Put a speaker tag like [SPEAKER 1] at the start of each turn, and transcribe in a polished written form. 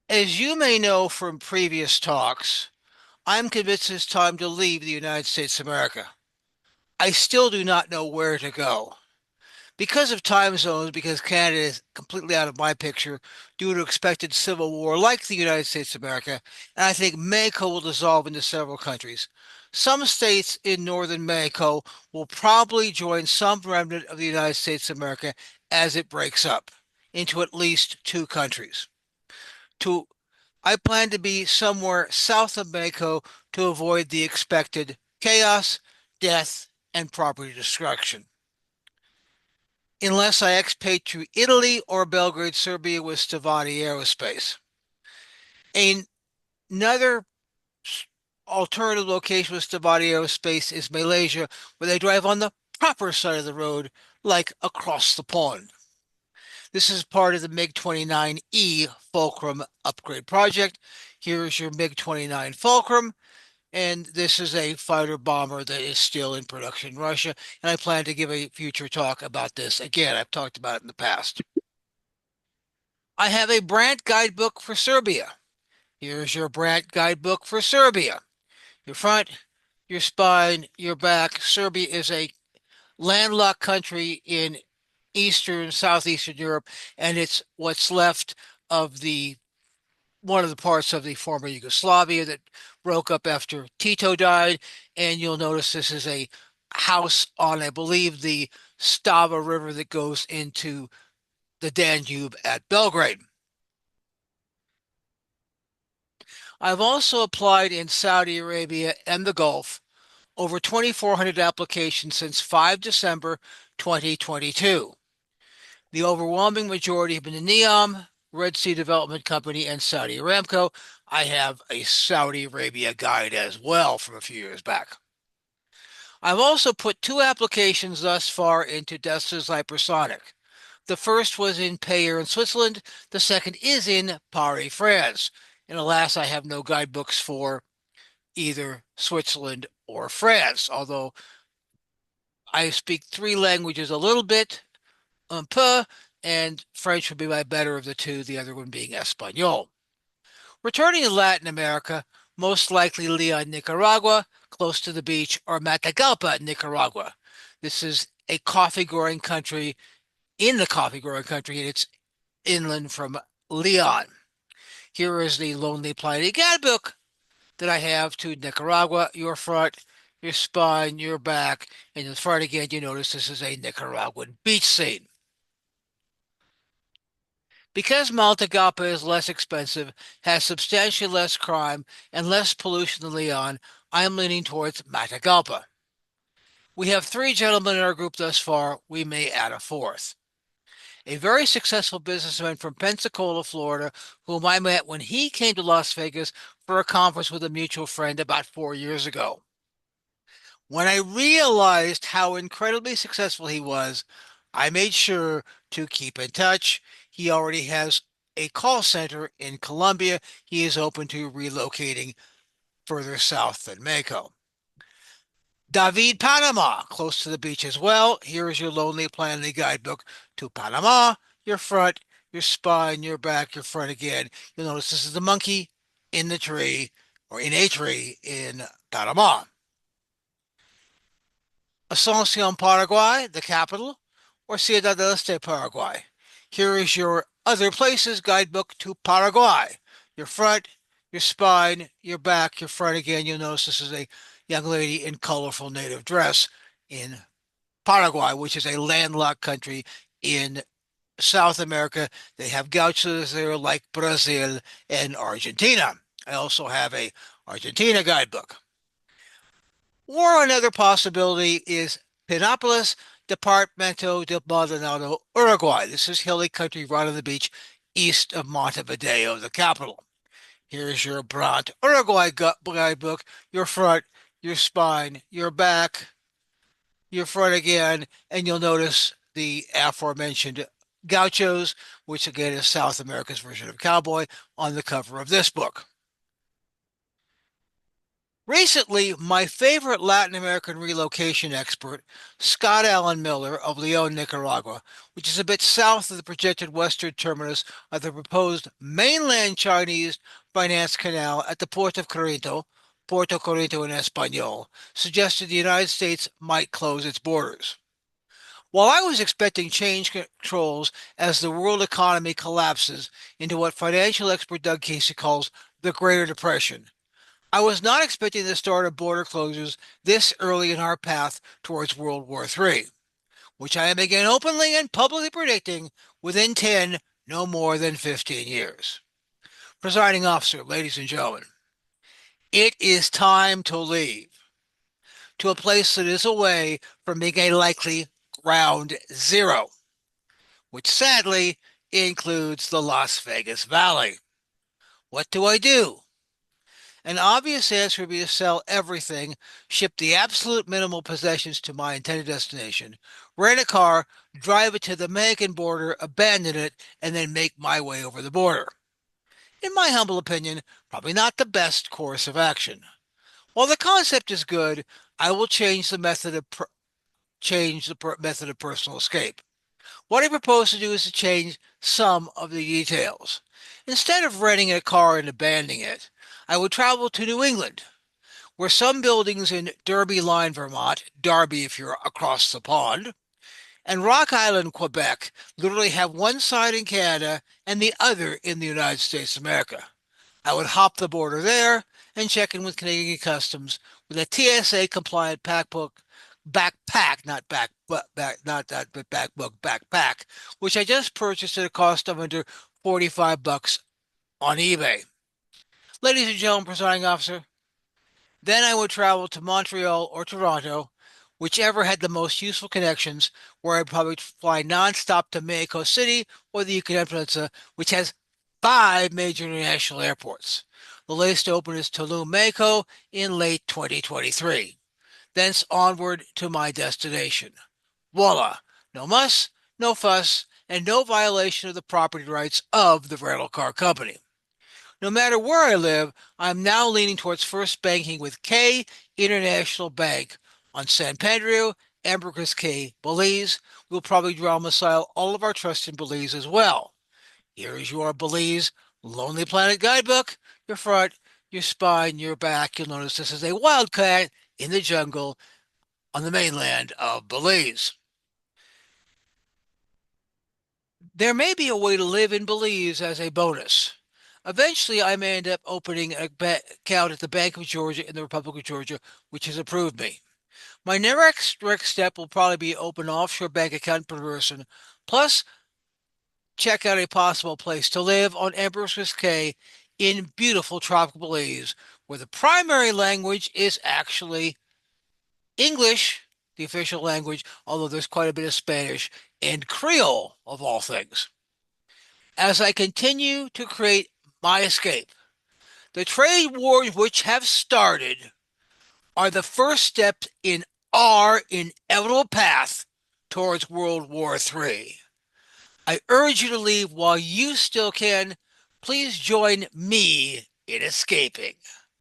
[SPEAKER 1] As you may know from previous talks, I'm convinced it's time to leave the United States of America. I still do not know where to go. Because of time zones, because Canada is completely out of my picture due to expected civil war like the United States of America, and I think Mexico will dissolve into several countries. Some states in northern Mexico will probably join some remnant of the United States of America as it breaks up into at least two countries. To I plan to be somewhere south of Mexico to avoid the expected chaos, death, and property destruction. Unless I expatriate to Italy or Belgrade, Serbia with Stevati Aerospace. Another alternative location with Stevati Aerospace is Malaysia, where they drive on the proper side of the road, like across the pond. This is part of the MiG-29E Fulcrum upgrade project. Here's your MiG-29 Fulcrum, and this is a fighter bomber that is still in production in Russia, and I plan to give a future talk about this. Again, I've talked about it in the past. I have a Brandt guidebook for Serbia. Here's your Brandt guidebook for Serbia. Your front, your spine, your back. Serbia is a landlocked country in southeastern Europe, and it's what's left of the one of the parts of the former Yugoslavia that broke up after Tito died. And you'll notice this is a house on, I believe, the Stava River that goes into the Danube at Belgrade. I've also applied in Saudi Arabia and the Gulf over 2,400 applications since 5 December 2022. The overwhelming majority have been in NEOM, Red Sea Development Company, and Saudi Aramco. I have a Saudi Arabia guide as well from a few years back. I've also put two applications thus far into Dassault's Hypersonic. The first was in Payer in Switzerland. The second is in Paris, France. And alas, I have no guidebooks for either Switzerland or France, although I speak three languages a little bit, un peu, and French would be my better of the two, the other one being Espanol. Returning to Latin America, most likely Leon, Nicaragua, close to the beach, or Matagalpa, Nicaragua. This is a coffee growing country in the coffee growing country, and it's inland from Leon. Here is the Lonely Planet guidebook that I have to Nicaragua, your front, your spine, your back, and in front again, you notice this is a Nicaraguan beach scene. Because Matagalpa is less expensive, has substantially less crime, and less pollution than Leon, I am leaning towards Matagalpa. We have three gentlemen in our group thus far. We may add a fourth. A very successful businessman from Pensacola, Florida, whom I met when he came to Las Vegas for a conference with a mutual friend about 4 years ago. When I realized how incredibly successful he was, I made sure to keep in touch. He already has a call center in Colombia. He is open to relocating further south than Mexico. David, Panama, close to the beach as well. Here is your Lonely Planet guidebook to Panama. Your front, your spine, your back, your front again. You'll notice this is the monkey in the tree or in a tree in Panama. Asuncion, Paraguay, the capital, or Ciudad del Este, Paraguay. Here is your other places guidebook to Paraguay. Your front, your spine, your back, your front again. You'll notice this is a young lady in colorful native dress in Paraguay, which is a landlocked country in South America. They have gauchos there like Brazil and Argentina. I also have a Argentina guidebook. Or another possibility is Pinopolis, Departamento de Maldonado, Uruguay. This is hilly country right on the beach east of Montevideo, the capital. Here's your Brant Uruguay guidebook, your front, your spine, your back, your front again, and you'll notice the aforementioned gauchos, which again is South America's version of cowboy, on the cover of this book. Recently, my favorite Latin American relocation expert, Scott Allen Miller of Leon, Nicaragua, which is a bit south of the projected western terminus of the proposed mainland Chinese finance canal at the port of Corinto, Puerto Corinto in Espanol, suggested the United States might close its borders. While I was expecting change controls as the world economy collapses into what financial expert Doug Casey calls the Greater Depression, I was not expecting the start of border closures this early in our path towards World War III, which I am again openly and publicly predicting within 10, no more than 15 years. Presiding officer, ladies and gentlemen, it is time to leave to a place that is away from being a likely ground zero, which sadly includes the Las Vegas Valley. What do I do? An obvious answer would be to sell everything, ship the absolute minimal possessions to my intended destination, rent a car, drive it to the Mexican border, abandon it, and then make my way over the border. In my humble opinion, probably not the best course of action. While the concept is good, I will change the method of personal escape. What I propose to do is to change some of the details. Instead of renting a car and abandoning it, I would travel to New England, where some buildings in Derby Line, Vermont, Derby if you're across the pond, and Rock Island, Quebec, literally have one side in Canada and the other in the United States of America. I would hop the border there and check in with Canadian Customs with a TSA compliant backpack, not not that, but backpack, which I just purchased at a cost of under 45 bucks on eBay. Ladies and gentlemen, presiding officer, then I would travel to Montreal or Toronto, whichever had the most useful connections, where I'd probably fly nonstop to Mexico City or the Yucatan Peninsula, which has 5 major international airports. The latest to open is Tulum, Mexico in late 2023. Thence onward to my destination. Voila! No muss, no fuss, and no violation of the property rights of the rental car company. No matter where I live, I'm now leaning towards first banking with K International Bank on San Pedro, Ambergris Caye, Belize. We'll probably domicile all of our trust in Belize as well. Here is your Belize Lonely Planet guidebook. Your front, your spine, your back. You'll notice this is a wildcat in the jungle on the mainland of Belize. There may be a way to live in Belize as a bonus. Eventually, I may end up opening an account at the Bank of Georgia in the Republic of Georgia, which has approved me. My next step will probably be open an offshore bank account per person, plus check out a possible place to live on Ambergris Caye in beautiful tropical Belize, where the primary language is actually English, the official language, although there's quite a bit of Spanish, and Creole, of all things. As I continue to create my escape, the trade wars which have started are the first step in our inevitable path towards World War III. I urge you to leave while you still can. Please join me in escaping.